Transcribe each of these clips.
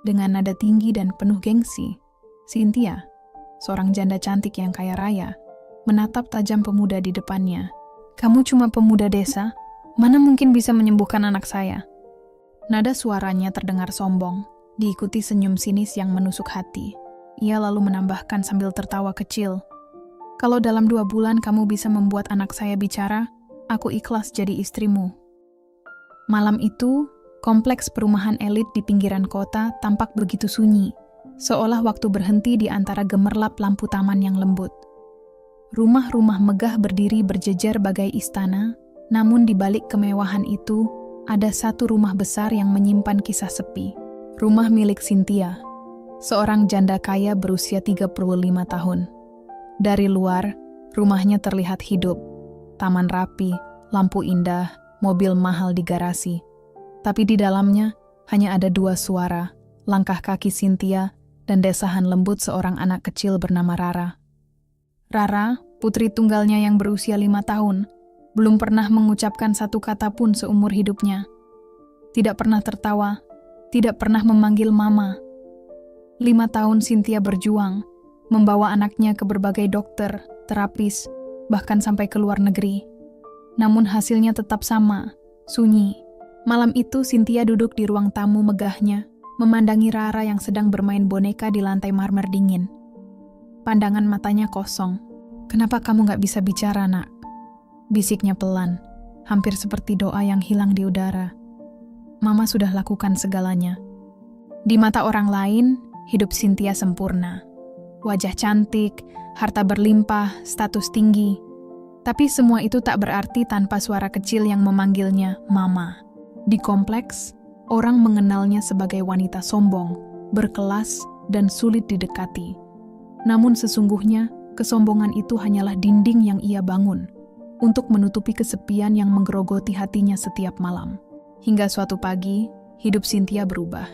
Dengan nada tinggi dan penuh gengsi, Cynthia, seorang janda cantik yang kaya raya, menatap tajam pemuda di depannya. "Kamu cuma pemuda desa, mana mungkin bisa menyembuhkan anak saya?" Nada suaranya terdengar sombong, diikuti senyum sinis yang menusuk hati. Ia lalu menambahkan sambil tertawa kecil, "Kalau dalam 2 bulan kamu bisa membuat anak saya bicara, aku ikhlas jadi istrimu." Malam itu, kompleks perumahan elit di pinggiran kota tampak begitu sunyi, seolah waktu berhenti di antara gemerlap lampu taman yang lembut. Rumah-rumah megah berdiri berjejer bagai istana, namun di balik kemewahan itu, ada satu rumah besar yang menyimpan kisah sepi. Rumah milik Cynthia, seorang janda kaya berusia 35 tahun. Dari luar, rumahnya terlihat hidup. Taman rapi, lampu indah, mobil mahal di garasi. Tapi di dalamnya hanya ada 2 suara, langkah kaki Cynthia dan desahan lembut seorang anak kecil bernama Rara. Rara, putri tunggalnya yang berusia 5 tahun, belum pernah mengucapkan satu kata pun seumur hidupnya. Tidak pernah tertawa, tidak pernah memanggil mama. 5 tahun Cynthia berjuang, membawa anaknya ke berbagai dokter, terapis, bahkan sampai ke luar negeri. Namun hasilnya tetap sama, sunyi. Malam itu Cynthia duduk di ruang tamu megahnya, memandangi Rara yang sedang bermain boneka di lantai marmer dingin. Pandangan matanya kosong. "Kenapa kamu gak bisa bicara, nak?" bisiknya pelan, hampir seperti doa yang hilang di udara. "Mama sudah lakukan segalanya." Di mata orang lain, hidup Cynthia sempurna. Wajah cantik, harta berlimpah, status tinggi. Tapi semua itu tak berarti tanpa suara kecil yang memanggilnya Mama. Di kompleks, orang mengenalnya sebagai wanita sombong, berkelas, dan sulit didekati. Namun sesungguhnya, kesombongan itu hanyalah dinding yang ia bangun untuk menutupi kesepian yang menggerogoti hatinya setiap malam. Hingga suatu pagi, hidup Cynthia berubah.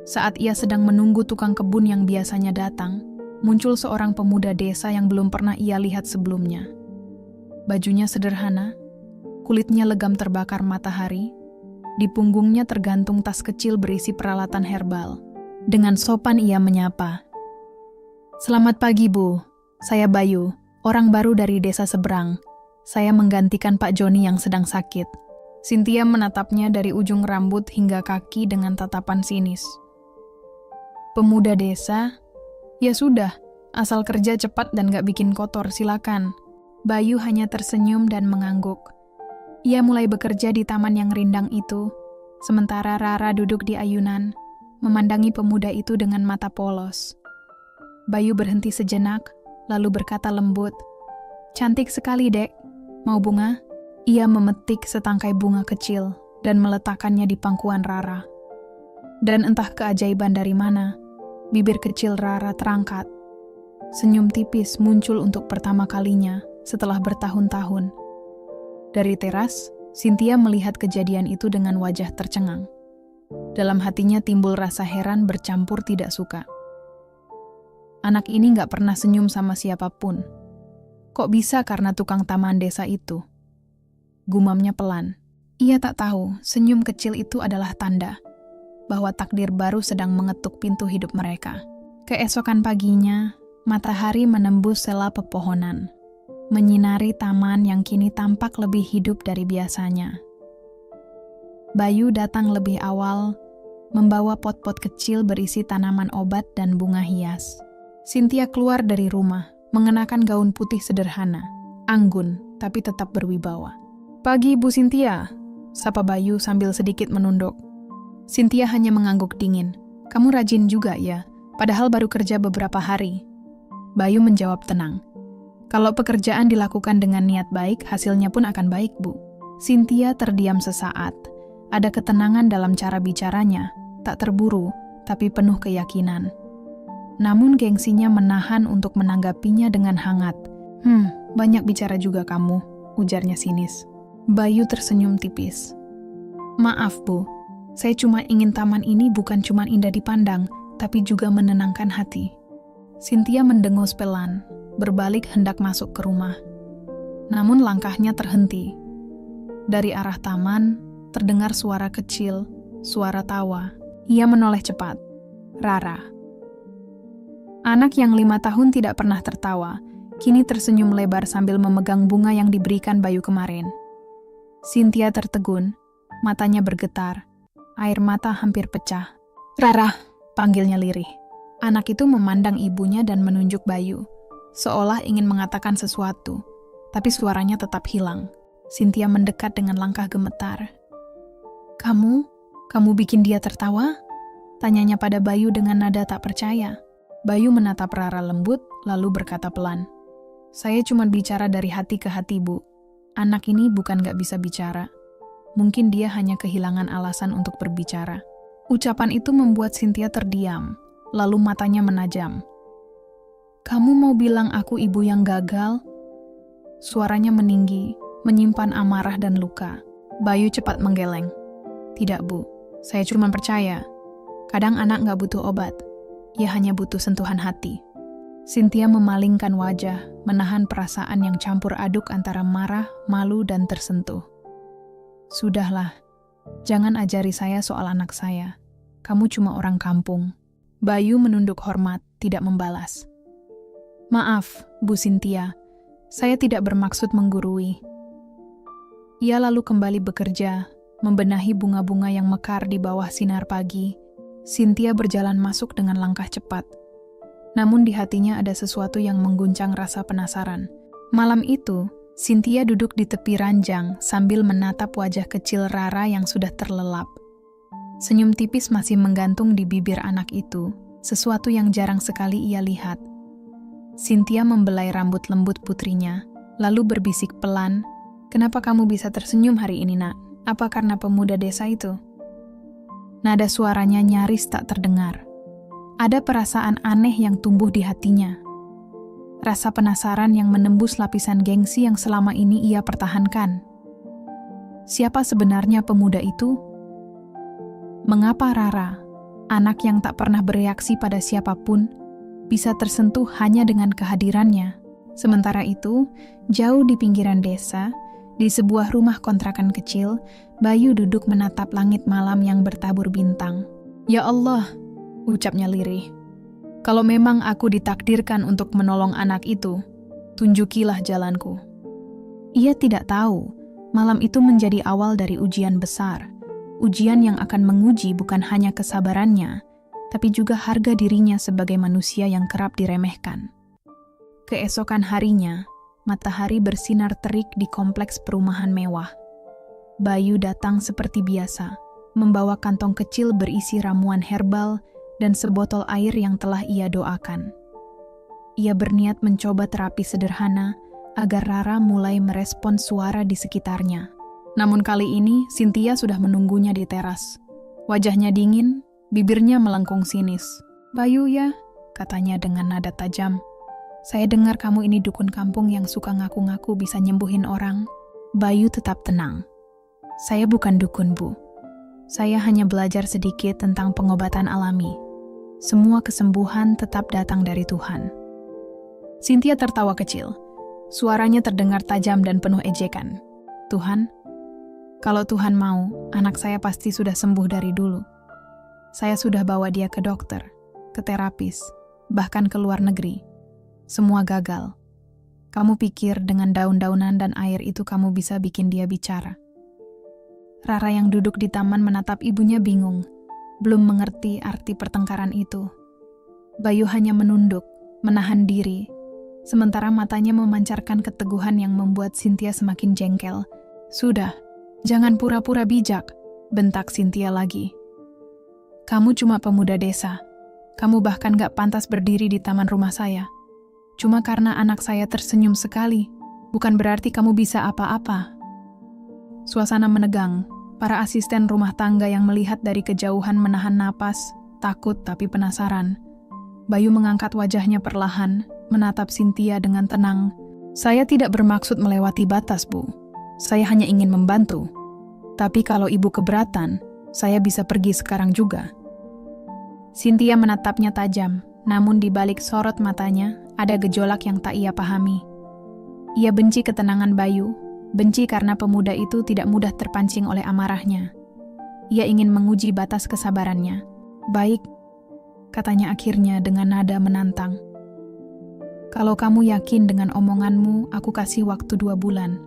Saat ia sedang menunggu tukang kebun yang biasanya datang, muncul seorang pemuda desa yang belum pernah ia lihat sebelumnya. Bajunya sederhana, kulitnya legam terbakar matahari, di punggungnya tergantung tas kecil berisi peralatan herbal. Dengan sopan ia menyapa, "Selamat pagi, Bu. Saya Bayu, orang baru dari desa seberang. Saya menggantikan Pak Joni yang sedang sakit." Cynthia menatapnya dari ujung rambut hingga kaki dengan tatapan sinis. "Pemuda desa? Ya sudah, asal kerja cepat dan gak bikin kotor, silakan." Bayu hanya tersenyum dan mengangguk. Ia mulai bekerja di taman yang rindang itu, sementara Rara duduk di ayunan, memandangi pemuda itu dengan mata polos. Bayu berhenti sejenak, lalu berkata lembut, "Cantik sekali, Dek. Mau bunga?" Ia memetik setangkai bunga kecil dan meletakkannya di pangkuan Rara. Dan entah keajaiban dari mana, bibir kecil Rara terangkat. Senyum tipis muncul untuk pertama kalinya setelah bertahun-tahun. Dari teras, Cynthia melihat kejadian itu dengan wajah tercengang. Dalam hatinya timbul rasa heran bercampur tidak suka. Anak ini gak pernah senyum sama siapapun. Kok bisa karena tukang taman desa itu? Gumamnya pelan. Ia tak tahu senyum kecil itu adalah tanda bahwa takdir baru sedang mengetuk pintu hidup mereka. Keesokan paginya, matahari menembus sela pepohonan, menyinari taman yang kini tampak lebih hidup dari biasanya. Bayu datang lebih awal, membawa pot-pot kecil berisi tanaman obat dan bunga hias. Cynthia keluar dari rumah, mengenakan gaun putih sederhana, anggun tapi tetap berwibawa. "Pagi, Bu Cynthia," sapa Bayu sambil sedikit menunduk. Cynthia hanya mengangguk dingin. "Kamu rajin juga ya, padahal baru kerja beberapa hari." Bayu menjawab tenang. "Kalau pekerjaan dilakukan dengan niat baik, hasilnya pun akan baik, Bu." Cynthia terdiam sesaat. Ada ketenangan dalam cara bicaranya, tak terburu, tapi penuh keyakinan. Namun gengsinya menahan untuk menanggapinya dengan hangat. Banyak bicara juga kamu," ujarnya sinis. Bayu tersenyum tipis. "Maaf, Bu. Saya cuma ingin taman ini bukan cuma indah dipandang, tapi juga menenangkan hati." Cynthia mendengus pelan, berbalik hendak masuk ke rumah. Namun langkahnya terhenti. Dari arah taman, terdengar suara kecil, suara tawa. Ia menoleh cepat. Rara. Anak yang 5 tahun tidak pernah tertawa, kini tersenyum lebar sambil memegang bunga yang diberikan Bayu kemarin. Cynthia tertegun, matanya bergetar, air mata hampir pecah. Rara, panggilnya lirih. Anak itu memandang ibunya dan menunjuk Bayu, seolah ingin mengatakan sesuatu, tapi suaranya tetap hilang. Cynthia mendekat dengan langkah gemetar. Kamu bikin dia tertawa? Tanyanya pada Bayu dengan nada tak percaya. Bayu menatap Rara lembut, lalu berkata pelan. Saya cuma bicara dari hati ke hati, Bu. Anak ini bukan gak bisa bicara. Mungkin dia hanya kehilangan alasan untuk berbicara. Ucapan itu membuat Cynthia terdiam, lalu matanya menajam. Kamu mau bilang aku ibu yang gagal? Suaranya meninggi, menyimpan amarah dan luka. Bayu cepat menggeleng. Tidak, Bu. Saya cuma percaya. Kadang anak gak butuh obat. Ia hanya butuh sentuhan hati. Cynthia memalingkan wajah, menahan perasaan yang campur aduk antara marah, malu, dan tersentuh. Sudahlah, jangan ajari saya soal anak saya. Kamu cuma orang kampung. Bayu menunduk hormat, tidak membalas. Maaf, Bu Cynthia, saya tidak bermaksud menggurui. Ia lalu kembali bekerja, membenahi bunga-bunga yang mekar di bawah sinar pagi. Cynthia berjalan masuk dengan langkah cepat. Namun di hatinya ada sesuatu yang mengguncang rasa penasaran. Malam itu, Cynthia duduk di tepi ranjang sambil menatap wajah kecil Rara yang sudah terlelap. Senyum tipis masih menggantung di bibir anak itu, sesuatu yang jarang sekali ia lihat. Cynthia membelai rambut lembut putrinya, lalu berbisik pelan, "Kenapa kamu bisa tersenyum hari ini, Nak? Apa karena pemuda desa itu?" Nada suaranya nyaris tak terdengar. Ada perasaan aneh yang tumbuh di hatinya. Rasa penasaran yang menembus lapisan gengsi yang selama ini ia pertahankan. Siapa sebenarnya pemuda itu? Mengapa Rara, anak yang tak pernah bereaksi pada siapapun, bisa tersentuh hanya dengan kehadirannya? Sementara itu, jauh di pinggiran desa, di sebuah rumah kontrakan kecil, Bayu duduk menatap langit malam yang bertabur bintang. Ya Allah, ucapnya lirih. Kalau memang aku ditakdirkan untuk menolong anak itu, tunjukilah jalanku. Ia tidak tahu, malam itu menjadi awal dari ujian besar. Ujian yang akan menguji bukan hanya kesabarannya, tapi juga harga dirinya sebagai manusia yang kerap diremehkan. Keesokan harinya, matahari bersinar terik di kompleks perumahan mewah. Bayu datang seperti biasa, membawa kantong kecil berisi ramuan herbal dan sebotol air yang telah ia doakan. Ia berniat mencoba terapi sederhana agar Rara mulai merespons suara di sekitarnya. Namun kali ini, Cynthia sudah menunggunya di teras. Wajahnya dingin, bibirnya melengkung sinis. "Bayu ya," katanya dengan nada tajam. "Saya dengar kamu ini dukun kampung yang suka ngaku-ngaku bisa nyembuhin orang." Bayu tetap tenang. "Saya bukan dukun, Bu. Saya hanya belajar sedikit tentang pengobatan alami. Semua kesembuhan tetap datang dari Tuhan." Cynthia tertawa kecil. Suaranya terdengar tajam dan penuh ejekan. "Tuhan? Kalau Tuhan mau, anak saya pasti sudah sembuh dari dulu. Saya sudah bawa dia ke dokter, ke terapis, bahkan ke luar negeri. Semua gagal. Kamu pikir dengan daun-daunan dan air itu kamu bisa bikin dia bicara?" Rara yang duduk di taman menatap ibunya bingung, belum mengerti arti pertengkaran itu. Bayu hanya menunduk, menahan diri, sementara matanya memancarkan keteguhan yang membuat Cynthia semakin jengkel. "Sudah, jangan pura-pura bijak," bentak Cynthia lagi. "Kamu cuma pemuda desa. Kamu bahkan gak pantas berdiri di taman rumah saya. Cuma karena anak saya tersenyum sekali, bukan berarti kamu bisa apa-apa." Suasana menegang. Para asisten rumah tangga yang melihat dari kejauhan menahan napas, takut tapi penasaran. Bayu mengangkat wajahnya perlahan, menatap Cynthia dengan tenang. "Saya tidak bermaksud melewati batas, Bu. Saya hanya ingin membantu. Tapi kalau Ibu keberatan, saya bisa pergi sekarang juga." Cynthia menatapnya tajam, namun di balik sorot matanya, ada gejolak yang tak ia pahami. Ia benci ketenangan Bayu, benci karena pemuda itu tidak mudah terpancing oleh amarahnya. Ia ingin menguji batas kesabarannya, Baik, katanya akhirnya dengan nada menantang. Kalau kamu yakin dengan omonganmu, aku kasih waktu 2 bulan.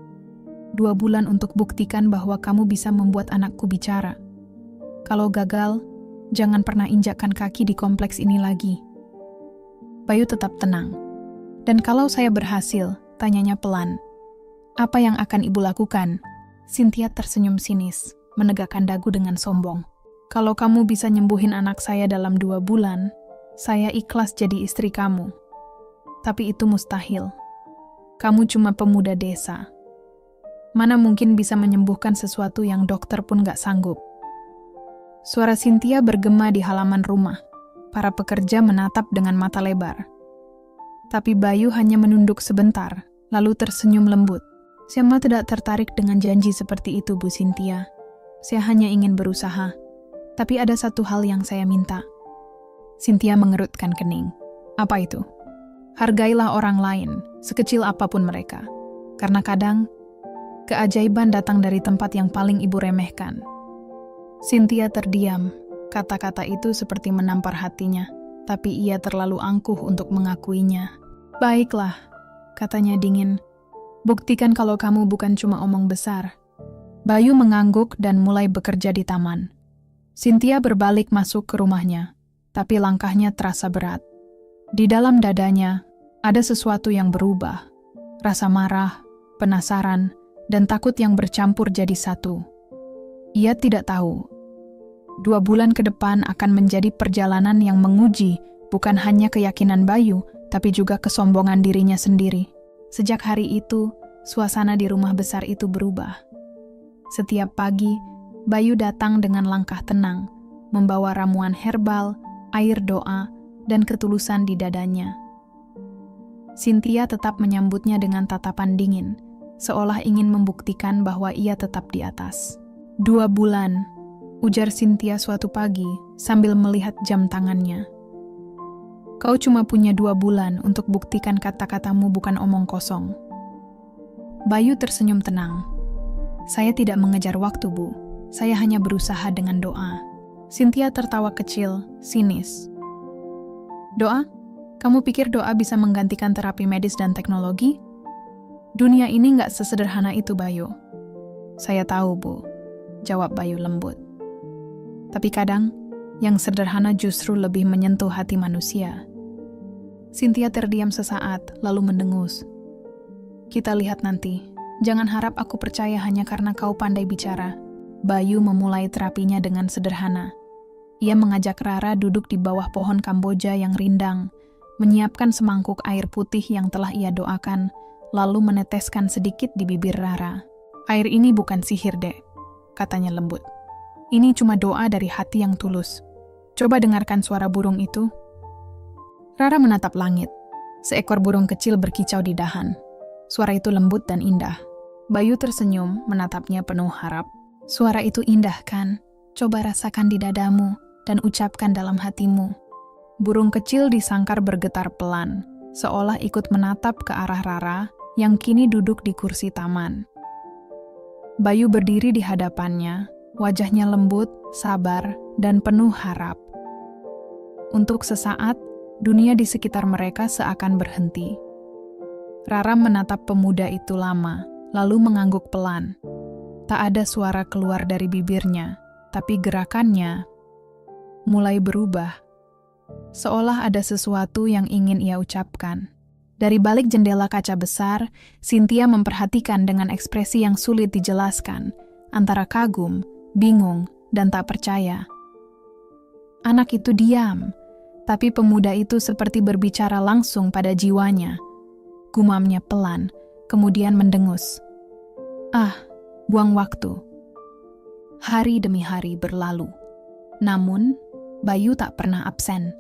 2 bulan untuk buktikan bahwa kamu bisa membuat anakku bicara. Kalau gagal, jangan pernah injakkan kaki di kompleks ini lagi. Bayu tetap tenang. Dan kalau saya berhasil, tanyanya pelan. Apa yang akan ibu lakukan? Cynthia tersenyum sinis, menegakkan dagu dengan sombong. Kalau kamu bisa nyembuhin anak saya dalam 2 bulan, saya ikhlas jadi istri kamu. Tapi itu mustahil. Kamu cuma pemuda desa. Mana mungkin bisa menyembuhkan sesuatu yang dokter pun gak sanggup. Suara Cynthia bergema di halaman rumah. Para pekerja menatap dengan mata lebar. Tapi Bayu hanya menunduk sebentar, lalu tersenyum lembut. Saya tidak tertarik dengan janji seperti itu, Bu Cynthia. Saya hanya ingin berusaha. Tapi ada satu hal yang saya minta. Cynthia mengerutkan kening. Apa itu? Hargailah orang lain, sekecil apapun mereka. Karena kadang, keajaiban datang dari tempat yang paling ibu remehkan. Cynthia terdiam. Kata-kata itu seperti menampar hatinya, tapi ia terlalu angkuh untuk mengakuinya. Baiklah, katanya dingin. Buktikan kalau kamu bukan cuma omong besar. Bayu mengangguk dan mulai bekerja di taman. Cynthia berbalik masuk ke rumahnya, tapi langkahnya terasa berat. Di dalam dadanya, ada sesuatu yang berubah. Rasa marah, penasaran, dan takut yang bercampur jadi satu. Ia tidak tahu. 2 bulan ke depan akan menjadi perjalanan yang menguji bukan hanya keyakinan Bayu, tapi juga kesombongan dirinya sendiri. Sejak hari itu, suasana di rumah besar itu berubah. Setiap pagi, Bayu datang dengan langkah tenang, membawa ramuan herbal, air doa, dan ketulusan di dadanya. Cynthia tetap menyambutnya dengan tatapan dingin, seolah ingin membuktikan bahwa ia tetap di atas. 2 bulan, ujar Cynthia suatu pagi sambil melihat jam tangannya. Kau cuma punya 2 bulan untuk buktikan kata-katamu bukan omong kosong. Bayu tersenyum tenang. Saya tidak mengejar waktu, Bu. Saya hanya berusaha dengan doa. Cynthia tertawa kecil, sinis. Doa? Kamu pikir doa bisa menggantikan terapi medis dan teknologi? Dunia ini nggak sesederhana itu, Bayu. Saya tahu, Bu. Jawab Bayu lembut. Tapi kadang, yang sederhana justru lebih menyentuh hati manusia. Cynthia terdiam sesaat, lalu mendengus. Kita lihat nanti. Jangan harap aku percaya hanya karena kau pandai bicara. Bayu memulai terapinya dengan sederhana. Ia mengajak Rara duduk di bawah pohon Kamboja yang rindang, menyiapkan semangkuk air putih yang telah ia doakan, lalu meneteskan sedikit di bibir Rara. Air ini bukan sihir, Dek, katanya lembut. Ini cuma doa dari hati yang tulus. Coba dengarkan suara burung itu. Rara menatap langit. Seekor burung kecil berkicau di dahan. Suara itu lembut dan indah. Bayu tersenyum, menatapnya penuh harap. Suara itu indah kan? Coba rasakan di dadamu dan ucapkan dalam hatimu. Burung kecil disangkar bergetar pelan, seolah ikut menatap ke arah Rara yang kini duduk di kursi taman. Bayu berdiri di hadapannya, wajahnya lembut, sabar, dan penuh harap. Untuk sesaat, dunia di sekitar mereka seakan berhenti. Rara menatap pemuda itu lama, lalu mengangguk pelan. Tak ada suara keluar dari bibirnya, tapi gerakannya mulai berubah. Seolah ada sesuatu yang ingin ia ucapkan. Dari balik jendela kaca besar, Cynthia memperhatikan dengan ekspresi yang sulit dijelaskan, antara kagum, bingung, dan tak percaya. Anak itu diam, tapi pemuda itu seperti berbicara langsung pada jiwanya. Gumamnya pelan, kemudian mendengus. Buang waktu. Hari demi hari berlalu. Namun, Bayu tak pernah absen.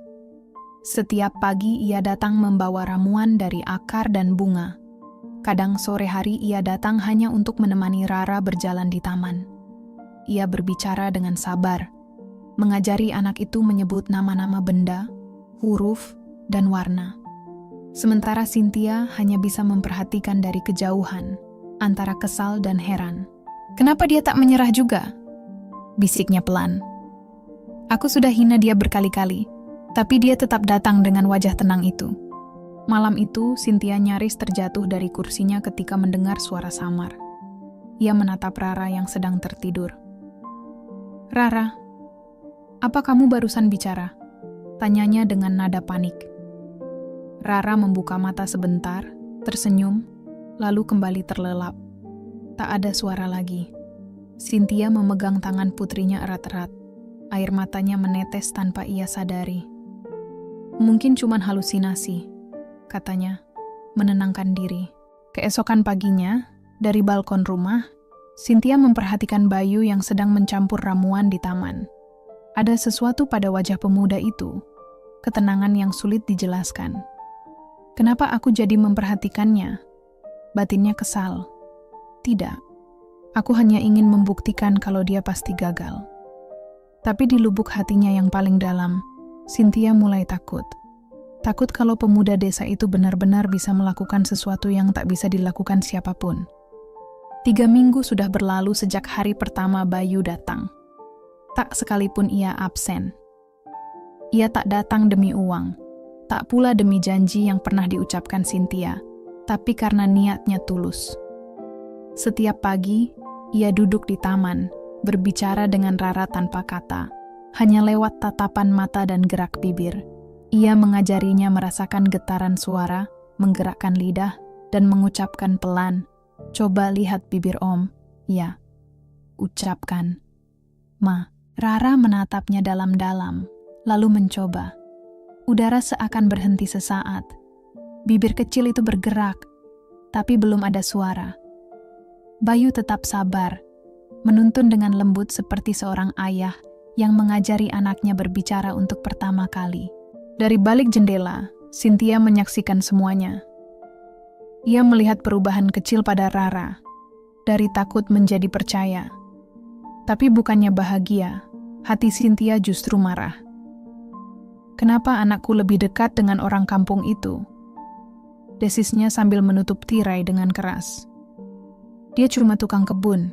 Setiap pagi ia datang membawa ramuan dari akar dan bunga. Kadang sore hari ia datang hanya untuk menemani Rara berjalan di taman. Ia berbicara dengan sabar, mengajari anak itu menyebut nama-nama benda, huruf, dan warna. Sementara Cynthia hanya bisa memperhatikan dari kejauhan, antara kesal dan heran. Kenapa dia tak menyerah juga? Bisiknya pelan. Aku sudah hina dia berkali-kali, tapi dia tetap datang dengan wajah tenang itu. Malam itu, Cynthia nyaris terjatuh dari kursinya ketika mendengar suara samar. Ia menatap Rara yang sedang tertidur. "Rara, apa kamu barusan bicara?" tanyanya dengan nada panik. Rara membuka mata sebentar, tersenyum, lalu kembali terlelap. Tak ada suara lagi. Cynthia memegang tangan putrinya erat-erat. Air matanya menetes tanpa ia sadari. "Mungkin cuma halusinasi," katanya, menenangkan diri. Keesokan paginya, dari balkon rumah, Cynthia memperhatikan Bayu yang sedang mencampur ramuan di taman. Ada sesuatu pada wajah pemuda itu, ketenangan yang sulit dijelaskan. "Kenapa aku jadi memperhatikannya?" Batinnya kesal. "Tidak, aku hanya ingin membuktikan kalau dia pasti gagal." Tapi di lubuk hatinya yang paling dalam, Cynthia mulai takut. Takut kalau pemuda desa itu benar-benar bisa melakukan sesuatu yang tak bisa dilakukan siapapun. 3 minggu sudah berlalu sejak hari pertama Bayu datang. Tak sekalipun ia absen. Ia tak datang demi uang, tak pula demi janji yang pernah diucapkan Cynthia, tapi karena niatnya tulus. Setiap pagi, ia duduk di taman, berbicara dengan Rara tanpa kata, hanya lewat tatapan mata dan gerak bibir. Ia mengajarinya merasakan getaran suara, menggerakkan lidah, dan mengucapkan pelan, "Coba lihat bibir Om." "Ya." Ucapkan. "Ma." Rara menatapnya dalam-dalam, lalu mencoba. Udara seakan berhenti sesaat. Bibir kecil itu bergerak, tapi belum ada suara. Bayu tetap sabar, menuntun dengan lembut seperti seorang ayah yang mengajari anaknya berbicara untuk pertama kali. Dari balik jendela, Cynthia menyaksikan semuanya. Ia melihat perubahan kecil pada Rara, dari takut menjadi percaya. Tapi bukannya bahagia, hati Cynthia justru marah. "Kenapa anakku lebih dekat dengan orang kampung itu?" desisnya sambil menutup tirai dengan keras. "Dia cuma tukang kebun.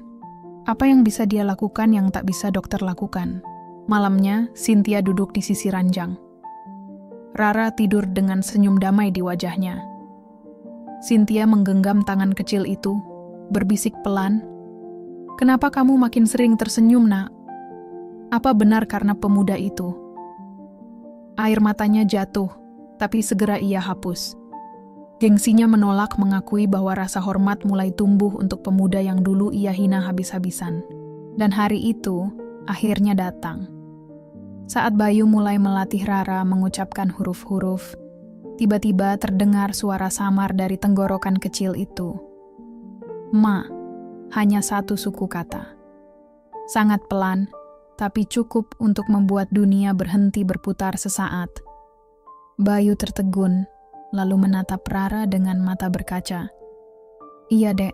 Apa yang bisa dia lakukan yang tak bisa dokter lakukan?" Malamnya, Cynthia duduk di sisi ranjang. Rara tidur dengan senyum damai di wajahnya. Cynthia menggenggam tangan kecil itu, berbisik pelan, "Kenapa kamu makin sering tersenyum, Nak? Apa benar karena pemuda itu?" Air matanya jatuh, tapi segera ia hapus. Gengsinya menolak mengakui bahwa rasa hormat mulai tumbuh untuk pemuda yang dulu ia hina habis-habisan. Dan hari itu akhirnya datang. Saat Bayu mulai melatih Rara mengucapkan huruf-huruf, tiba-tiba terdengar suara samar dari tenggorokan kecil itu. "Ma." Hanya satu suku kata. Sangat pelan, tapi cukup untuk membuat dunia berhenti berputar sesaat. Bayu tertegun, lalu menatap Rara dengan mata berkaca. "Iya, Dek.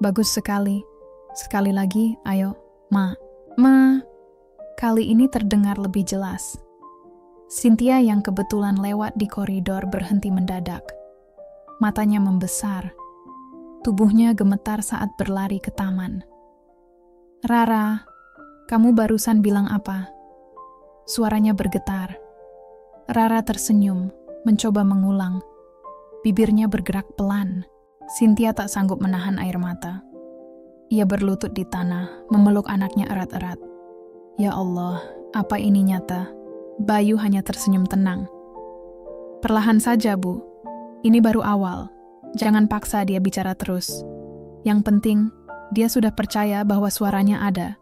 Bagus sekali. Sekali lagi, ayo, Ma." "Ma." Kali ini terdengar lebih jelas. Cynthia yang kebetulan lewat di koridor berhenti mendadak. Matanya membesar. Tubuhnya gemetar saat berlari ke taman. "Rara, kamu barusan bilang apa?" Suaranya bergetar. Rara tersenyum, mencoba mengulang. Bibirnya bergerak pelan. Cynthia tak sanggup menahan air mata. Ia berlutut di tanah, memeluk anaknya erat-erat. "Ya Allah, apa ini nyata?" Bayu hanya tersenyum tenang. "Perlahan saja, Bu. Ini baru awal. Jangan paksa dia bicara terus. Yang penting, dia sudah percaya bahwa suaranya ada."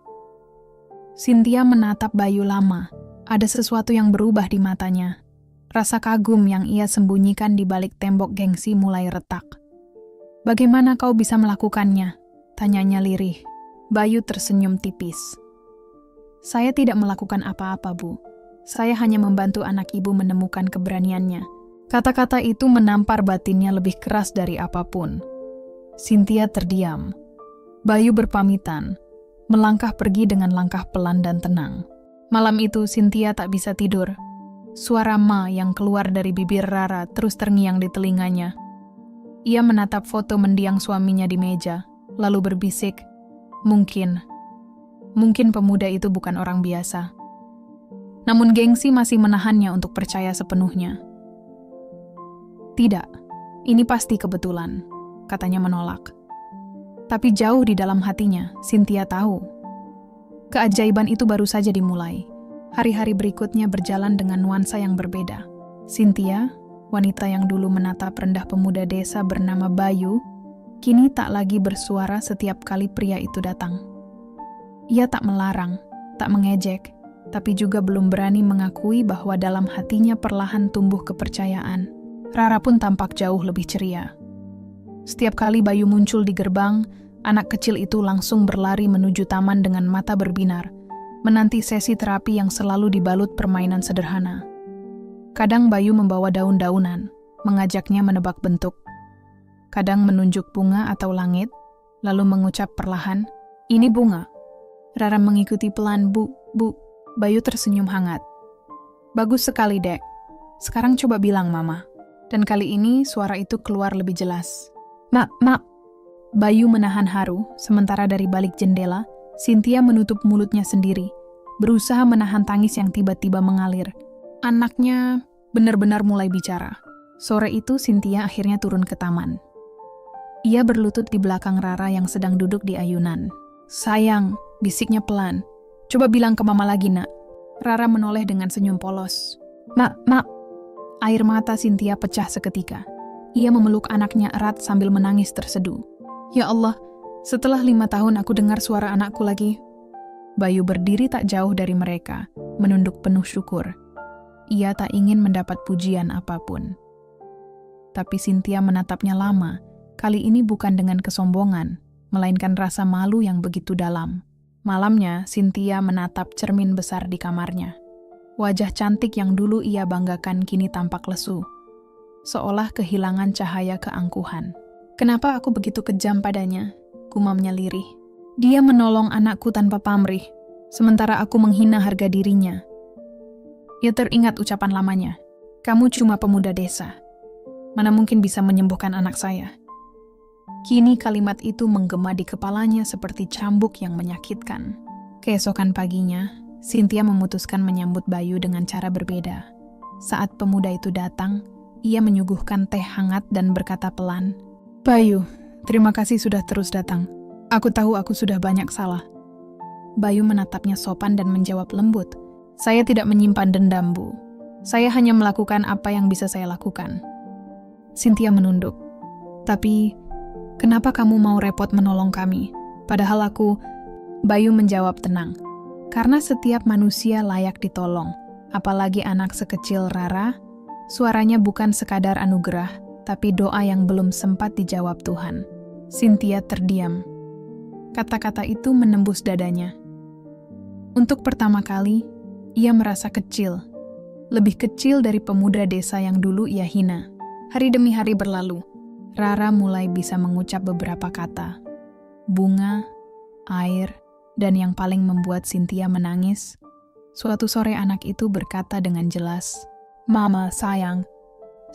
Cynthia menatap Bayu lama. Ada sesuatu yang berubah di matanya. Rasa kagum yang ia sembunyikan di balik tembok gengsi mulai retak. "Bagaimana kau bisa melakukannya?" tanyanya lirih. Bayu tersenyum tipis. "Saya tidak melakukan apa-apa, Bu. Saya hanya membantu anak ibu menemukan keberaniannya." Kata-kata itu menampar batinnya lebih keras dari apapun. Cynthia terdiam. Bayu berpamitan, melangkah pergi dengan langkah pelan dan tenang. Malam itu Cynthia tak bisa tidur. Suara Ma yang keluar dari bibir Rara terus terngiang di telinganya. Ia menatap foto mendiang suaminya di meja, lalu berbisik, Mungkin pemuda itu bukan orang biasa. Namun gengsi masih menahannya untuk percaya sepenuhnya. "Tidak, ini pasti kebetulan," katanya menolak. Tapi jauh di dalam hatinya, Cynthia tahu. Keajaiban itu baru saja dimulai. Hari-hari berikutnya berjalan dengan nuansa yang berbeda. Cynthia, wanita yang dulu menatap rendah pemuda desa bernama Bayu, kini tak lagi bersuara setiap kali pria itu datang. Ia tak melarang, tak mengejek, tapi juga belum berani mengakui bahwa dalam hatinya perlahan tumbuh kepercayaan. Rara pun tampak jauh lebih ceria. Setiap kali Bayu muncul di gerbang, anak kecil itu langsung berlari menuju taman dengan mata berbinar, menanti sesi terapi yang selalu dibalut permainan sederhana. Kadang Bayu membawa daun-daunan, mengajaknya menebak bentuk. Kadang menunjuk bunga atau langit, lalu mengucap perlahan, "Ini bunga." Rara mengikuti pelan, Bu. Bayu tersenyum hangat. "Bagus sekali, Dek. Sekarang coba bilang, Mama." Dan kali ini suara itu keluar lebih jelas. "Mak." Bayu menahan haru, sementara dari balik jendela, Cynthia menutup mulutnya sendiri, berusaha menahan tangis yang tiba-tiba mengalir. Anaknya benar-benar mulai bicara. Sore itu Cynthia akhirnya turun ke taman. Ia berlutut di belakang Rara yang sedang duduk di ayunan. "Sayang," bisiknya pelan. "Coba bilang ke Mama lagi, Nak." Rara menoleh dengan senyum polos. Mak. Air mata Cynthia pecah seketika. Ia memeluk anaknya erat sambil menangis terseduh. "Ya Allah, setelah 5 tahun aku dengar suara anakku lagi." Bayu berdiri tak jauh dari mereka, menunduk penuh syukur. Ia tak ingin mendapat pujian apapun. Tapi Cynthia menatapnya lama, kali ini bukan dengan kesombongan, melainkan rasa malu yang begitu dalam. Malamnya, Cynthia menatap cermin besar di kamarnya. Wajah cantik yang dulu ia banggakan kini tampak lesu, seolah kehilangan cahaya keangkuhan. "Kenapa aku begitu kejam padanya?" gumamnya lirih. "Dia menolong anakku tanpa pamrih, sementara aku menghina harga dirinya." Ia teringat ucapan lamanya, "Kamu cuma pemuda desa. Mana mungkin bisa menyembuhkan anak saya?" Kini kalimat itu menggema di kepalanya seperti cambuk yang menyakitkan. Keesokan paginya, Cynthia memutuskan menyambut Bayu dengan cara berbeda. Saat pemuda itu datang, ia menyuguhkan teh hangat dan berkata pelan, "Bayu, terima kasih sudah terus datang. Aku tahu aku sudah banyak salah." Bayu menatapnya sopan dan menjawab lembut, "Saya tidak menyimpan dendam, Bu. Saya hanya melakukan apa yang bisa saya lakukan." Cynthia menunduk. "Tapi, kenapa kamu mau repot menolong kami? Padahal aku..." Bayu menjawab tenang, "Karena setiap manusia layak ditolong, apalagi anak sekecil Rara. Suaranya bukan sekadar anugerah, tapi doa yang belum sempat dijawab Tuhan." Cynthia terdiam. Kata-kata itu menembus dadanya. Untuk pertama kali, ia merasa kecil. Lebih kecil dari pemuda desa yang dulu ia hina. Hari demi hari berlalu, Rara mulai bisa mengucap beberapa kata. Bunga, air, dan yang paling membuat Cynthia menangis, suatu sore anak itu berkata dengan jelas, "Mama, sayang."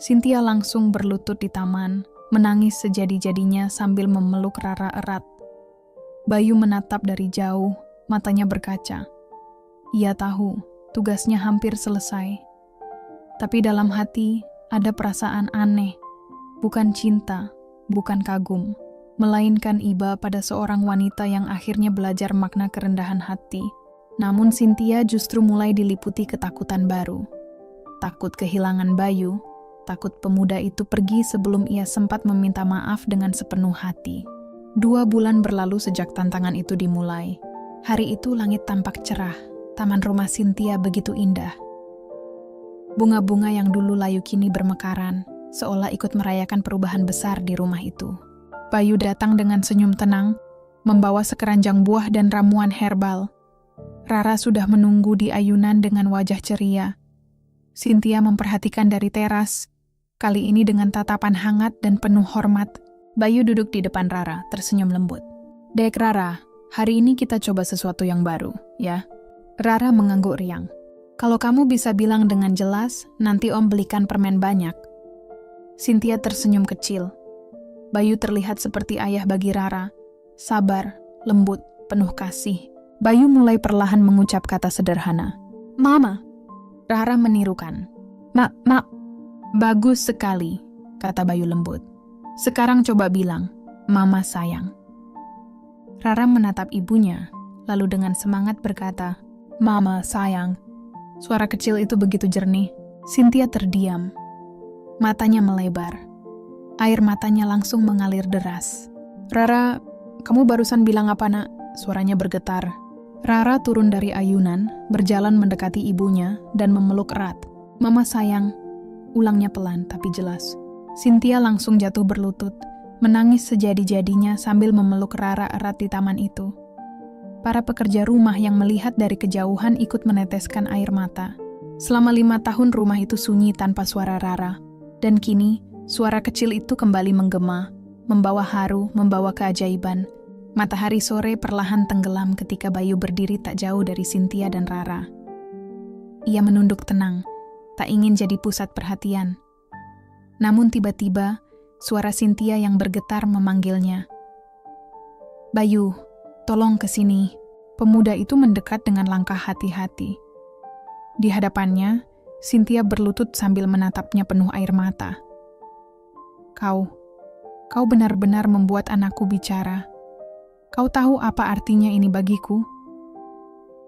Cynthia langsung berlutut di taman, menangis sejadi-jadinya sambil memeluk Rara erat. Bayu menatap dari jauh, matanya berkaca. Ia tahu, tugasnya hampir selesai. Tapi dalam hati, ada perasaan aneh. Bukan cinta, bukan kagum, melainkan iba pada seorang wanita yang akhirnya belajar makna kerendahan hati. Namun Cynthia justru mulai diliputi ketakutan baru. Takut kehilangan Bayu, takut pemuda itu pergi sebelum ia sempat meminta maaf dengan sepenuh hati. 2 bulan berlalu sejak tantangan itu dimulai. Hari itu langit tampak cerah, taman rumah Cynthia begitu indah. Bunga-bunga yang dulu layu kini bermekaran, seolah ikut merayakan perubahan besar di rumah itu. Bayu datang dengan senyum tenang, membawa sekeranjang buah dan ramuan herbal. Rara sudah menunggu di ayunan dengan wajah ceria. Cynthia memperhatikan dari teras, kali ini dengan tatapan hangat dan penuh hormat. Bayu duduk di depan Rara, tersenyum lembut. "Dek Rara, hari ini kita coba sesuatu yang baru, ya?" Rara mengangguk riang. "Kalau kamu bisa bilang dengan jelas, nanti Om belikan permen banyak." Cynthia tersenyum kecil. Bayu terlihat seperti ayah bagi Rara, sabar, lembut, penuh kasih. Bayu mulai perlahan mengucap kata sederhana. "Mama, Rara menirukan. Mak, bagus sekali, kata Bayu lembut. Sekarang coba bilang, Mama sayang. Rara menatap ibunya, lalu dengan semangat berkata, Mama sayang. Suara kecil itu begitu jernih. Cynthia terdiam. Matanya melebar. Air matanya langsung mengalir deras. Rara, kamu barusan bilang apa nak? Suaranya bergetar. Rara turun dari ayunan, berjalan mendekati ibunya, dan memeluk erat. Mama sayang, ulangnya pelan tapi jelas. Cynthia langsung jatuh berlutut, menangis sejadi-jadinya sambil memeluk Rara erat di taman itu. Para pekerja rumah yang melihat dari kejauhan ikut meneteskan air mata. Selama 5 tahun rumah itu sunyi tanpa suara Rara. Dan kini, suara kecil itu kembali menggema, membawa haru, membawa keajaiban. Matahari sore perlahan tenggelam ketika Bayu berdiri tak jauh dari Cynthia dan Rara. Ia menunduk tenang, tak ingin jadi pusat perhatian. Namun tiba-tiba, suara Cynthia yang bergetar memanggilnya. Bayu, tolong ke sini. Pemuda itu mendekat dengan langkah hati-hati. Di hadapannya, Cynthia berlutut sambil menatapnya penuh air mata. Kau benar-benar membuat anakku bicara. Kau tahu apa artinya ini bagiku?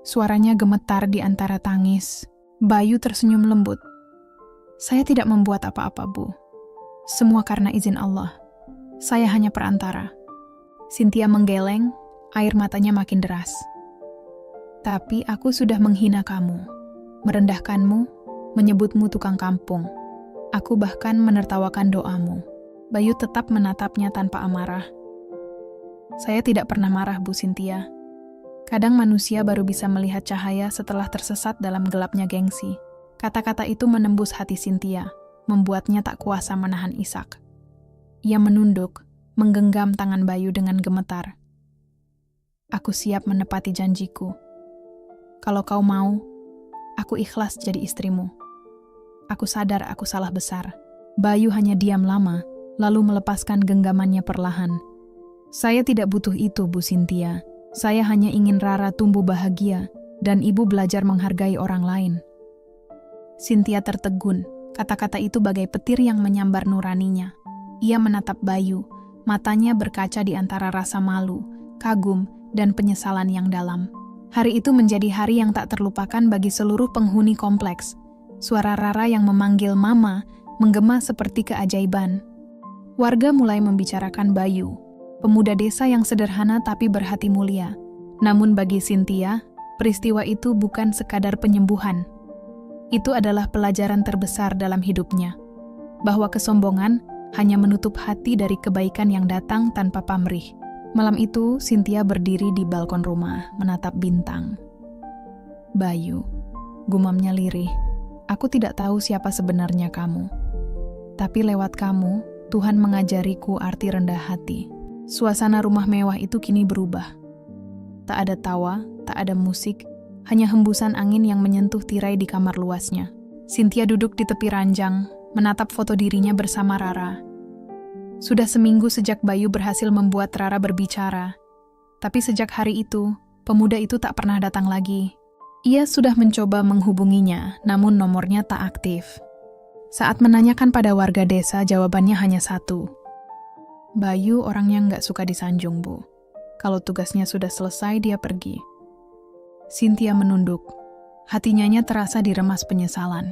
Suaranya gemetar di antara tangis. Bayu tersenyum lembut. Saya tidak membuat apa-apa, Bu. Semua karena izin Allah. Saya hanya perantara. Cynthia menggeleng, air matanya makin deras. Tapi aku sudah menghina kamu, merendahkanmu, menyebutmu tukang kampung. Aku bahkan menertawakan doamu. Bayu tetap menatapnya tanpa amarah. Saya tidak pernah marah, Bu Cynthia. Kadang manusia baru bisa melihat cahaya setelah tersesat dalam gelapnya gengsi. Kata-kata itu menembus hati Cynthia, membuatnya tak kuasa menahan isak. Ia menunduk, menggenggam tangan Bayu dengan gemetar. Aku siap menepati janjiku. Kalau kau mau, aku ikhlas jadi istrimu. Aku sadar aku salah besar. Bayu hanya diam lama, lalu melepaskan genggamannya perlahan. Saya tidak butuh itu, Bu Cynthia. Saya hanya ingin Rara tumbuh bahagia, dan ibu belajar menghargai orang lain. Cynthia tertegun, kata-kata itu bagai petir yang menyambar nuraninya. Ia menatap Bayu, matanya berkaca di antara rasa malu, kagum, dan penyesalan yang dalam. Hari itu menjadi hari yang tak terlupakan bagi seluruh penghuni kompleks. Suara Rara yang memanggil Mama menggema seperti keajaiban. Warga mulai membicarakan Bayu, pemuda desa yang sederhana tapi berhati mulia. Namun bagi Cynthia, peristiwa itu bukan sekadar penyembuhan. Itu adalah pelajaran terbesar dalam hidupnya. Bahwa kesombongan hanya menutup hati dari kebaikan yang datang tanpa pamrih. Malam itu, Cynthia berdiri di balkon rumah, menatap bintang. Bayu, gumamnya lirih, aku tidak tahu siapa sebenarnya kamu. Tapi lewat kamu, Tuhan mengajariku arti rendah hati. Suasana rumah mewah itu kini berubah. Tak ada tawa, tak ada musik, hanya hembusan angin yang menyentuh tirai di kamar luasnya. Cynthia duduk di tepi ranjang, menatap foto dirinya bersama Rara. Sudah seminggu sejak Bayu berhasil membuat Rara berbicara. Tapi sejak hari itu, pemuda itu tak pernah datang lagi. Ia sudah mencoba menghubunginya, namun nomornya tak aktif. Saat menanyakan pada warga desa, jawabannya hanya satu. Bayu orangnya nggak suka disanjung, Bu. Kalau tugasnya sudah selesai, dia pergi. Cynthia menunduk. Hatinya terasa diremas penyesalan.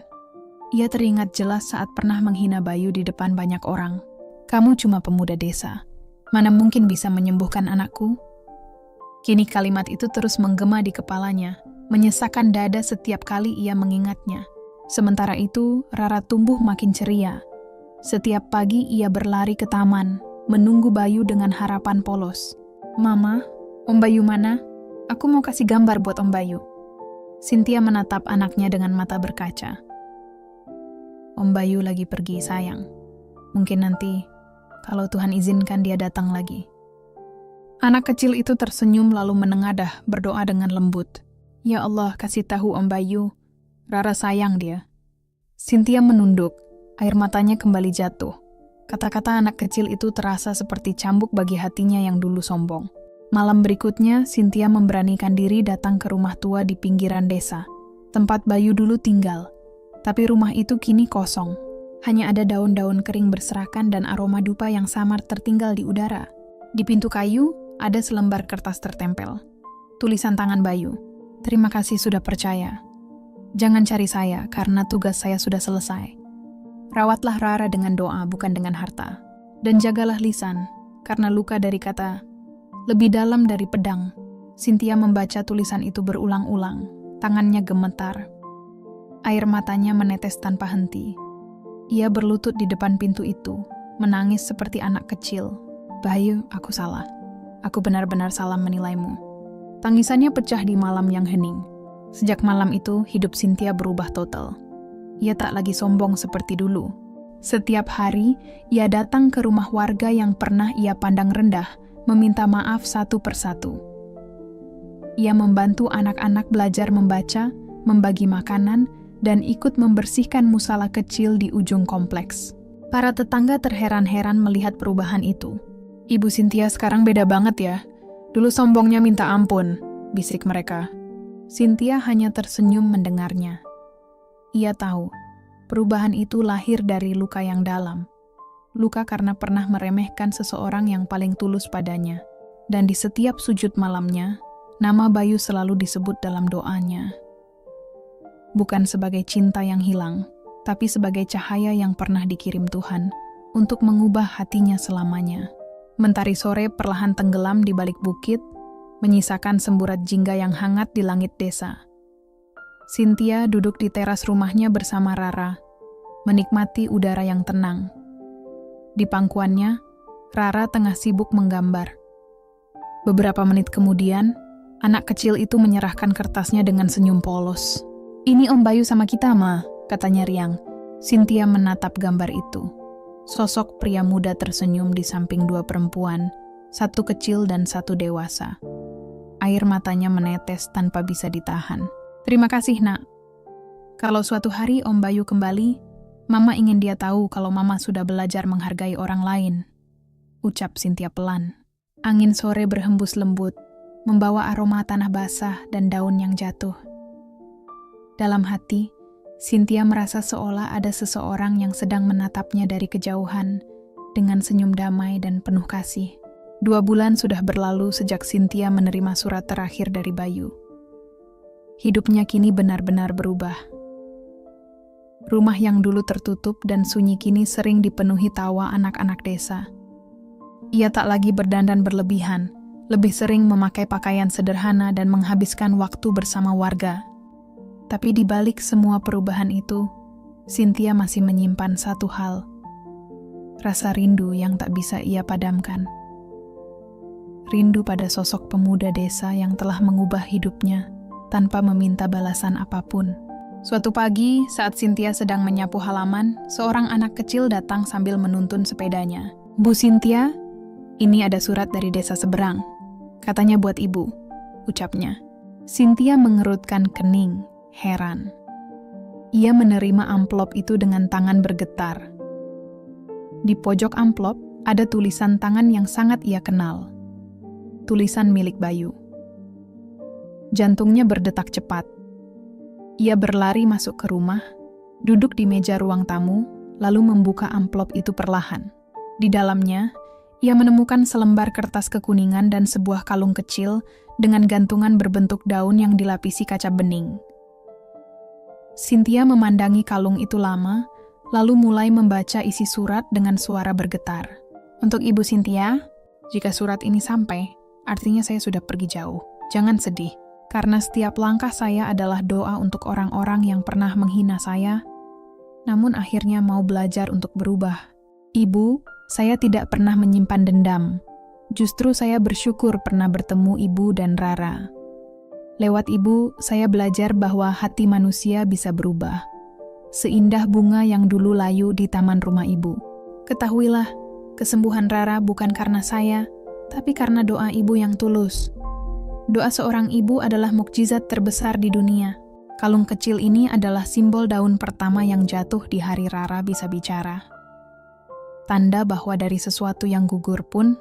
Ia teringat jelas saat pernah menghina Bayu di depan banyak orang. Kamu cuma pemuda desa. Mana mungkin bisa menyembuhkan anakku? Kini kalimat itu terus menggema di kepalanya, menyesakkan dada setiap kali ia mengingatnya. Sementara itu, Rara tumbuh makin ceria. Setiap pagi ia berlari ke taman, menunggu Bayu dengan harapan polos. Mama, Om Bayu mana? Aku mau kasih gambar buat Om Bayu. Cynthia menatap anaknya dengan mata berkaca. Om Bayu lagi pergi, sayang. Mungkin nanti, kalau Tuhan izinkan dia datang lagi. Anak kecil itu tersenyum lalu menengadah, berdoa dengan lembut. Ya Allah, kasih tahu Om Bayu, Rara sayang dia. Cynthia menunduk, air matanya kembali jatuh. Kata-kata anak kecil itu terasa seperti cambuk bagi hatinya yang dulu sombong. Malam berikutnya, Cynthia memberanikan diri datang ke rumah tua di pinggiran desa, tempat Bayu dulu tinggal. Tapi rumah itu kini kosong. Hanya ada daun-daun kering berserakan dan aroma dupa yang samar tertinggal di udara. Di pintu kayu, ada selembar kertas tertempel. Tulisan tangan Bayu. "Terima kasih sudah percaya. Jangan cari saya karena tugas saya sudah selesai. Rawatlah Rara dengan doa bukan dengan harta. Dan jagalah lisan karena luka dari kata lebih dalam dari pedang." Cynthia membaca tulisan itu berulang-ulang. Tangannya gemetar. Air matanya menetes tanpa henti. Ia berlutut di depan pintu itu, menangis seperti anak kecil. "Bayu, aku salah. Aku benar-benar salah menilaimu." Tangisannya pecah di malam yang hening. Sejak malam itu, hidup Cynthia berubah total. Ia tak lagi sombong seperti dulu. Setiap hari, ia datang ke rumah warga yang pernah ia pandang rendah, meminta maaf satu persatu. Ia membantu anak-anak belajar membaca, membagi makanan, dan ikut membersihkan musala kecil di ujung kompleks. Para tetangga terheran-heran melihat perubahan itu. "Ibu Cynthia sekarang beda banget ya. Dulu sombongnya minta ampun," bisik mereka. Cynthia hanya tersenyum mendengarnya. Ia tahu, perubahan itu lahir dari luka yang dalam. Luka karena pernah meremehkan seseorang yang paling tulus padanya. Dan di setiap sujud malamnya, nama Bayu selalu disebut dalam doanya. Bukan sebagai cinta yang hilang, tapi sebagai cahaya yang pernah dikirim Tuhan untuk mengubah hatinya selamanya. Mentari sore perlahan tenggelam di balik bukit, menyisakan semburat jingga yang hangat di langit desa. Cynthia duduk di teras rumahnya bersama Rara, menikmati udara yang tenang. Di pangkuannya, Rara tengah sibuk menggambar. Beberapa menit kemudian, anak kecil itu menyerahkan kertasnya dengan senyum polos. "Ini Om Bayu sama kita, Ma," katanya riang. Cynthia menatap gambar itu. Sosok pria muda tersenyum di samping dua perempuan, satu kecil dan satu dewasa. Air matanya menetes tanpa bisa ditahan. "Terima kasih, Nak. Kalau suatu hari Om Bayu kembali, Mama ingin dia tahu kalau Mama sudah belajar menghargai orang lain," ucap Cynthia pelan. Angin sore berhembus lembut, membawa aroma tanah basah dan daun yang jatuh. Dalam hati, Cynthia merasa seolah ada seseorang yang sedang menatapnya dari kejauhan dengan senyum damai dan penuh kasih. 2 bulan sudah berlalu sejak Cynthia menerima surat terakhir dari Bayu. Hidupnya kini benar-benar berubah. Rumah yang dulu tertutup dan sunyi kini sering dipenuhi tawa anak-anak desa. Ia tak lagi berdandan berlebihan, lebih sering memakai pakaian sederhana dan menghabiskan waktu bersama warga. Tapi di balik semua perubahan itu, Cynthia masih menyimpan satu hal. Rasa rindu yang tak bisa ia padamkan. Rindu pada sosok pemuda desa yang telah mengubah hidupnya tanpa meminta balasan apapun. Suatu pagi, saat Cynthia sedang menyapu halaman, seorang anak kecil datang sambil menuntun sepedanya. "Bu Cynthia, ini ada surat dari desa seberang. Katanya buat ibu," ucapnya. Cynthia mengerutkan kening. Heran. Ia menerima amplop itu dengan tangan bergetar. Di pojok amplop ada tulisan tangan yang sangat ia kenal. Tulisan milik Bayu. Jantungnya berdetak cepat. Ia berlari masuk ke rumah, duduk di meja ruang tamu, lalu membuka amplop itu perlahan. Di dalamnya, ia menemukan selembar kertas kekuningan dan sebuah kalung kecil dengan gantungan berbentuk daun yang dilapisi kaca bening. Cynthia memandangi kalung itu lama, lalu mulai membaca isi surat dengan suara bergetar. "Untuk Ibu Cynthia, jika surat ini sampai, artinya saya sudah pergi jauh. Jangan sedih, karena setiap langkah saya adalah doa untuk orang-orang yang pernah menghina saya, namun akhirnya mau belajar untuk berubah. Ibu, saya tidak pernah menyimpan dendam. Justru saya bersyukur pernah bertemu Ibu dan Rara. Lewat Ibu, saya belajar bahwa hati manusia bisa berubah. Seindah bunga yang dulu layu di taman rumah Ibu. Ketahuilah, kesembuhan Rara bukan karena saya, tapi karena doa Ibu yang tulus. Doa seorang ibu adalah mukjizat terbesar di dunia. Kalung kecil ini adalah simbol daun pertama yang jatuh di hari Rara bisa bicara. Tanda bahwa dari sesuatu yang gugur pun,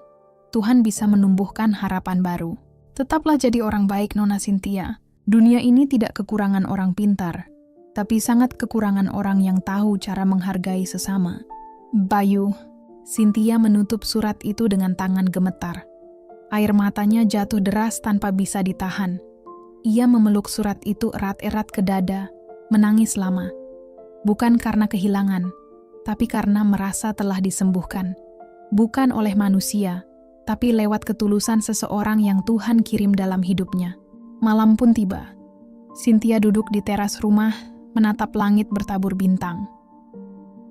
Tuhan bisa menumbuhkan harapan baru. Tetaplah jadi orang baik, Nona Cynthia. Dunia ini tidak kekurangan orang pintar. tapi sangat kekurangan orang yang tahu cara menghargai sesama. Bayu, Cynthia menutup surat itu dengan tangan gemetar. Air matanya jatuh deras tanpa bisa ditahan. Ia memeluk surat itu erat-erat ke dada, menangis lama. Bukan karena kehilangan, tapi karena merasa telah disembuhkan. Bukan oleh manusia, tapi lewat ketulusan seseorang yang Tuhan kirim dalam hidupnya. Malam pun tiba. Cynthia duduk di teras rumah, menatap langit bertabur bintang.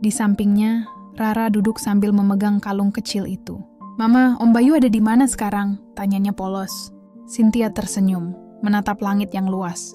Di sampingnya, Rara duduk sambil memegang kalung kecil itu. "Mama, Om Bayu ada di mana sekarang?" tanyanya polos. Cynthia tersenyum, menatap langit yang luas.